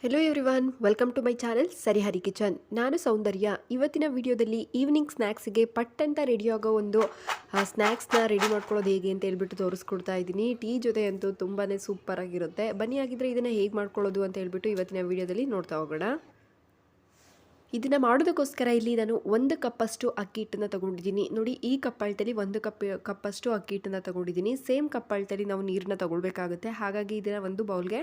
Hello everyone, welcome to my channel ಸರಿಹರಿ kitchen. ನಾನು ಸೌಂದರ್ಯ. ಇವತ್ತಿನ ವಿಡಿಯೋದಲ್ಲಿ ಈವ್ನಿಂಗ್ ಸ್ನ್ಯಾಕ್ಸಿಗೆ ಪಟ್ಟಂತ ರೆಡಿ ಆಗೋ ಒಂದು ಸ್ನ್ಯಾಕ್ಸ್ನ ರೆಡಿ ಮಾಡ್ಕೊಳ್ಳೋದು ಹೇಗೆ ಅಂತ ಹೇಳ್ಬಿಟ್ಟು ತೋರಿಸ್ಕೊಡ್ತಾ ಇದ್ದೀನಿ. ಟೀ ಜೊತೆ ಅಂತೂ ತುಂಬಾ ಸೂಪರ್ ಆಗಿರುತ್ತೆ. ಬನ್ನಿ ಆಗಿದ್ರೆ ಇದನ್ನು ಹೇಗೆ ಮಾಡ್ಕೊಳ್ಳೋದು ಅಂತ ಹೇಳ್ಬಿಟ್ಟು ಇವತ್ತಿನ ವಿಡಿಯೋದಲ್ಲಿ ನೋಡ್ತಾ ಹೋಗೋಣ. ಇದನ್ನು ಮಾಡೋದಕ್ಕೋಸ್ಕರ ಇಲ್ಲಿ ನಾನು 1 ಕಪ್ಪಷ್ಟು ಅಕ್ಕಿ ಹಿಟ್ಟನ್ನು ತೊಗೊಂಡಿದ್ದೀನಿ. ನೋಡಿ, ಈ ಕಪ್ ಅಳತೆಯಲ್ಲಿ 1 ಕಪ್ಪಷ್ಟು ಅಕ್ಕಿ ಹಿಟ್ಟನ್ನು ತೊಗೊಂಡಿದ್ದೀನಿ. ಸೇಮ್ ಕಪ್ ಅಳತೆಯಲ್ಲಿ ನಾವು ನೀರನ್ನ ತೊಗೊಳ್ಬೇಕಾಗುತ್ತೆ. ಹಾಗಾಗಿ ಇದನ್ನು ಒಂದು ಬೌಲ್ಗೆ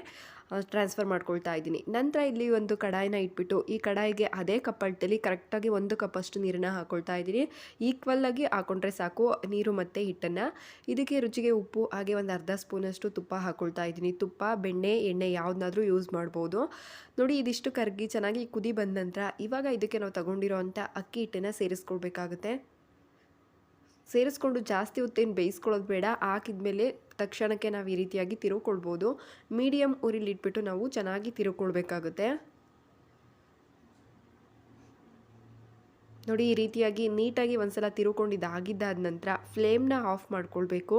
ಟ್ರಾನ್ಸ್ಫರ್ ಮಾಡ್ಕೊಳ್ತಾ ಇದ್ದೀನಿ. ನಂತರ ಇಲ್ಲಿ ಒಂದು ಕಡಾಯಿನ ಇಟ್ಬಿಟ್ಟು ಈ ಕಡಾಯಿಗೆ ಅದೇ ಕಪ್ ಅಳತೆಯಲ್ಲಿ ಕರೆಕ್ಟಾಗಿ 1 ಕಪ್ಪಷ್ಟು ನೀರನ್ನು ಹಾಕ್ಕೊಳ್ತಾ ಇದ್ದೀನಿ. ಈಕ್ವಲ್ಲಾಗಿ ಹಾಕ್ಕೊಂಡ್ರೆ ಸಾಕು ನೀರು ಮತ್ತು ಹಿಟ್ಟನ್ನು. ಇದಕ್ಕೆ ರುಚಿಗೆ ಉಪ್ಪು ಹಾಗೆ ಒಂದು ಅರ್ಧ ಸ್ಪೂನಷ್ಟು ತುಪ್ಪ ಹಾಕ್ಕೊಳ್ತಾ ಇದ್ದೀನಿ. ತುಪ್ಪ, ಬೆಣ್ಣೆ, ಎಣ್ಣೆ ಯಾವುದನ್ನಾದರೂ ಯೂಸ್ ಮಾಡ್ಬೋದು. ನೋಡಿ, ಇದಿಷ್ಟು ಕರಗಿ ಚೆನ್ನಾಗಿ ಕುದಿ ಬಂದ ನಂತರ ಇವಾಗ ಇದಕ್ಕೆ ನಾವು ತಗೊಂಡಿರೋ ಅಂಥ ಅಕ್ಕಿ ಹಿಟ್ಟನ್ನು ಸೇರಿಸ್ಕೊಳ್ಬೇಕಾಗುತ್ತೆ. ಸೇರಿಸ್ಕೊಂಡು ಜಾಸ್ತಿ ಹೊತ್ತೇನು ಬೇಯಿಸ್ಕೊಳ್ಳೋದು ಬೇಡ. ಹಾಕಿದ್ಮೇಲೆ ತಕ್ಷಣಕ್ಕೆ ನಾವು ಈ ರೀತಿಯಾಗಿ ತಿರುವ್ಕೊಳ್ಬೋದು. ಮೀಡಿಯಮ್ ಉರಿಲಿಟ್ಬಿಟ್ಟು ನಾವು ಚೆನ್ನಾಗಿ ತಿರುವ್ಕೊಳ್ಬೇಕಾಗುತ್ತೆ. ನೋಡಿ, ಈ ರೀತಿಯಾಗಿ ನೀಟಾಗಿ ಒಂದ್ಸಲ ತಿರುವ್ಕೊಂಡಿದ್ದಾಗಿದ್ದಾದ ನಂತರ ಫ್ಲೇಮ್ನ ಆಫ್ ಮಾಡ್ಕೊಳ್ಬೇಕು.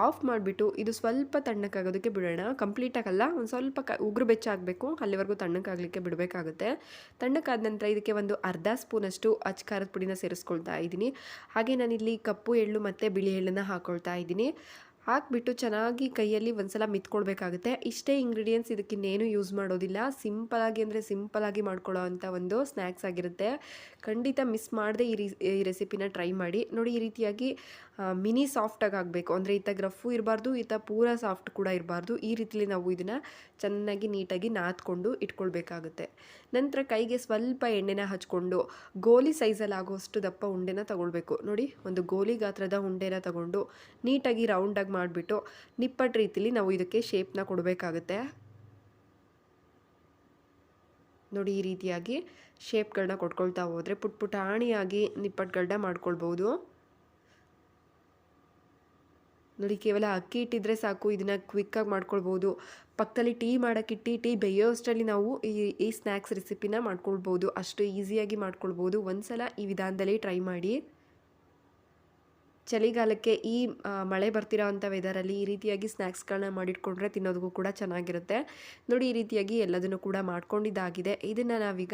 ಆಫ್ ಮಾಡಿಬಿಟ್ಟು ಇದು ಸ್ವಲ್ಪ ತಣ್ಣಕ್ಕಾಗೋದಕ್ಕೆ ಬಿಡೋಣ. ಕಂಪ್ಲೀಟಾಗಲ್ಲ, ಒಂದು ಸ್ವಲ್ಪ ಉಗುರು ಬೆಚ್ಚಾಗಬೇಕು, ಅಲ್ಲಿವರೆಗೂ ತಣ್ಣಕ್ಕಾಗಲಿಕ್ಕೆ ಬಿಡಬೇಕಾಗುತ್ತೆ. ತಣ್ಣಕ್ಕಾದ ನಂತರ ಇದಕ್ಕೆ ಒಂದು ಅರ್ಧ ಸ್ಪೂನಷ್ಟು ಅಚ್ಚ ಖಾರದ ಪುಡಿನ ಸೇರಿಸ್ಕೊಳ್ತಾ ಇದ್ದೀನಿ. ಹಾಗೆ ನಾನಿಲ್ಲಿ ಕಪ್ಪು ಎಳ್ಳು ಮತ್ತು ಬಿಳಿ ಎಳ್ಳನ್ನು ಹಾಕ್ಕೊಳ್ತಾ ಇದ್ದೀನಿ. ಹಾಕ್ಬಿಟ್ಟು ಚೆನ್ನಾಗಿ ಕೈಯಲ್ಲಿ ಒಂದ್ಸಲ ಮಿತ್ಕೊಳ್ಬೇಕಾಗುತ್ತೆ. ಇಷ್ಟೇ ಇಂಗ್ರೀಡಿಯೆಂಟ್ಸ್, ಇದಕ್ಕಿನ್ನೇನು ಯೂಸ್ ಮಾಡೋದಿಲ್ಲ. ಸಿಂಪಲಾಗಿ ಅಂದರೆ ಸಿಂಪಲಾಗಿ ಮಾಡ್ಕೊಳ್ಳೋ ಅಂಥ ಒಂದು ಸ್ನ್ಯಾಕ್ಸ್ ಆಗಿರುತ್ತೆ. ಖಂಡಿತ ಮಿಸ್ ಮಾಡದೆ ಈ ರೆಸಿಪಿನ ಟ್ರೈ ಮಾಡಿ. ನೋಡಿ, ಈ ರೀತಿಯಾಗಿ ಮಿನಿ ಸಾಫ್ಟಾಗಿ ಆಗಬೇಕು. ಅಂದರೆ ಈತ ರಫು ಇರಬಾರ್ದು, ಈತ ಪೂರ ಸಾಫ್ಟ್ ಕೂಡ ಇರಬಾರ್ದು. ಈ ರೀತಿಲಿ ನಾವು ಇದನ್ನು ಚೆನ್ನಾಗಿ ನೀಟಾಗಿ ನಾದ್ಕೊಂಡು ಇಟ್ಕೊಳ್ಬೇಕಾಗುತ್ತೆ. ನಂತರ ಕೈಗೆ ಸ್ವಲ್ಪ ಎಣ್ಣೆನ ಹಚ್ಕೊಂಡು ಗೋಲಿ ಸೈಜಲ್ಲಿ ಆಗೋಷ್ಟು ದಪ್ಪ ಉಂಡೆನ ತಗೊಳ್ಬೇಕು. ನೋಡಿ, ಒಂದು ಗೋಲಿ ಗಾತ್ರದ ಉಂಡೆನ ತಗೊಂಡು ನೀಟಾಗಿ ರೌಂಡಾಗಿ ಮಾಡಿಬಿಟ್ಟು ನಿಪ್ಪಟ್ಟು ರೀತಿಲಿ ನಾವು ಇದಕ್ಕೆ ಶೇಪ್ನ ಕೊಡಬೇಕಾಗುತ್ತೆ. ನೋಡಿ, ಈ ರೀತಿಯಾಗಿ ಶೇಪ್ಗಳನ್ನ ಕೊಟ್ಕೊಳ್ತಾ ಹೋದರೆ ಪುಟಾಣಿಯಾಗಿ ನಿಪ್ಪಟ್ಟುಗಳನ್ನ ಮಾಡ್ಕೊಳ್ಬೋದು. ನೋಡಿ, ಕೇವಲ ಅಕ್ಕಿ ಇಟ್ಟಿದ್ರೆ ಸಾಕು, ಇದನ್ನು ಕ್ವಿಕ್ಕಾಗಿ ಮಾಡ್ಕೊಳ್ಬೋದು. ಪಕ್ಕದಲ್ಲಿ ಟೀ ಮಾಡೋಕ್ಕಿಟ್ಟು ಟೀ ಬೇಯೋ ಅಷ್ಟರಲ್ಲಿ ನಾವು ಈ ಸ್ನ್ಯಾಕ್ಸ್ ರೆಸಿಪಿನ ಮಾಡ್ಕೊಳ್ಬೋದು. ಅಷ್ಟು ಈಸಿಯಾಗಿ ಮಾಡ್ಕೊಳ್ಬೋದು. ಒಂದ್ಸಲ ಈ ವಿಧಾನದಲ್ಲಿ ಟ್ರೈ ಮಾಡಿ. ಚಳಿಗಾಲಕ್ಕೆ ಈ ಮಳೆ ಬರ್ತಿರೋ ಅಂಥ ವೆದರಲ್ಲಿ ಈ ರೀತಿಯಾಗಿ ಸ್ನ್ಯಾಕ್ಸ್ಗಳನ್ನ ಮಾಡಿಟ್ಕೊಂಡ್ರೆ ತಿನ್ನೋದಕ್ಕೂ ಕೂಡ ಚೆನ್ನಾಗಿರುತ್ತೆ. ನೋಡಿ, ಈ ರೀತಿಯಾಗಿ ಎಲ್ಲದನ್ನು ಕೂಡ ಮಾಡ್ಕೊಂಡಿದ್ದಾಗಿದೆ. ಇದನ್ನು ನಾವೀಗ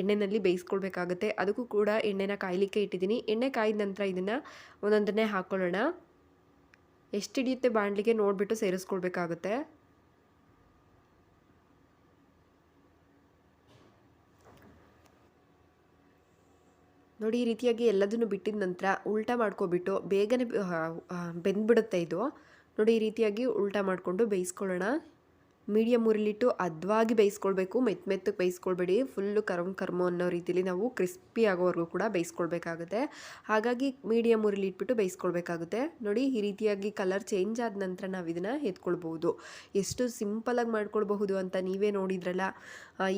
ಎಣ್ಣೆಯಲ್ಲಿ ಬೇಯಿಸ್ಕೊಳ್ಬೇಕಾಗುತ್ತೆ. ಅದಕ್ಕೂ ಕೂಡ ಎಣ್ಣೆನ ಕಾಯಲಿಕ್ಕೆ ಇಟ್ಟಿದ್ದೀನಿ. ಎಣ್ಣೆ ಕಾಯ್ದ ನಂತರ ಇದನ್ನು ಒಂದೊಂದನ್ನೇ ಹಾಕ್ಕೊಳ್ಳೋಣ. ಎಷ್ಟು ಹಿಡಿಯುತ್ತೆ ಬಾಣಲಿಗೆ ನೋಡಿಬಿಟ್ಟು ಸೇರಿಸ್ಕೊಳ್ಬೇಕಾಗುತ್ತೆ. ನೋಡಿ, ಈ ರೀತಿಯಾಗಿ ಎಲ್ಲದನ್ನು ಬಿಟ್ಟಿದ ನಂತರ ಉಲ್ಟಾ ಮಾಡ್ಕೊಬಿಟ್ಟು ಬೇಗನೆ ಬೆಂದ್ಬಿಡುತ್ತೆ ಇದು. ನೋಡಿ, ಈ ರೀತಿಯಾಗಿ ಉಲ್ಟಾ ಮಾಡಿಕೊಂಡು ಬೇಯಿಸ್ಕೊಳ್ಳೋಣ. ಮೀಡಿಯಮ್ ಉರಿಲಿಟ್ಟು ಹದವಾಗಿ ಬೇಯಿಸ್ಕೊಳ್ಬೇಕು. ಮೆತ್ತಗೆ ಬೇಯಿಸ್ಕೊಳ್ಬೇಡಿ. ಫುಲ್ಲು ಕರ್ಮೋ ಅನ್ನೋ ರೀತಿಲಿ ನಾವು ಕ್ರಿಸ್ಪಿ ಆಗೋವರೆಗೂ ಕೂಡ ಬೇಯಿಸ್ಕೊಳ್ಬೇಕಾಗುತ್ತೆ. ಹಾಗಾಗಿ ಮೀಡಿಯಮ್ ಉರಿಲಿಟ್ಬಿಟ್ಟು ಬೇಯಿಸ್ಕೊಳ್ಬೇಕಾಗುತ್ತೆ. ನೋಡಿ, ಈ ರೀತಿಯಾಗಿ ಕಲರ್ ಚೇಂಜ್ ಆದ ನಂತರ ನಾವು ಇದನ್ನು ಎತ್ಕೊಳ್ಬೋದು. ಎಷ್ಟು ಸಿಂಪಲಾಗಿ ಮಾಡ್ಕೊಳ್ಬಹುದು ಅಂತ ನೀವೇ ನೋಡಿದ್ರಲ್ಲ.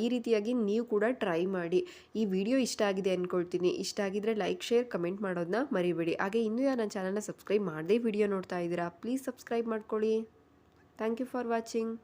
ಈ ರೀತಿಯಾಗಿ ನೀವು ಕೂಡ ಟ್ರೈ ಮಾಡಿ. ಈ ವಿಡಿಯೋ ಇಷ್ಟ ಆಗಿದೆ ಅಂದ್ಕೊಳ್ತೀನಿ. ಇಷ್ಟ ಆಗಿದ್ರೆ ಲೈಕ್, ಶೇರ್, ಕಮೆಂಟ್ ಮಾಡೋದನ್ನ ಮರಿಬೇಡಿ. ಹಾಗೆ ಇನ್ನೂ ಯಾರು ನನ್ನ ಚಾನಲ್ನ ಸಬ್ಸ್ಕ್ರೈಬ್ ಮಾಡದೇ ವಿಡಿಯೋ ನೋಡ್ತಾ ಇದ್ದೀರಾ, ಪ್ಲೀಸ್ ಸಬ್ಸ್ಕ್ರೈಬ್ ಮಾಡ್ಕೊಳ್ಳಿ. Thank you for watching.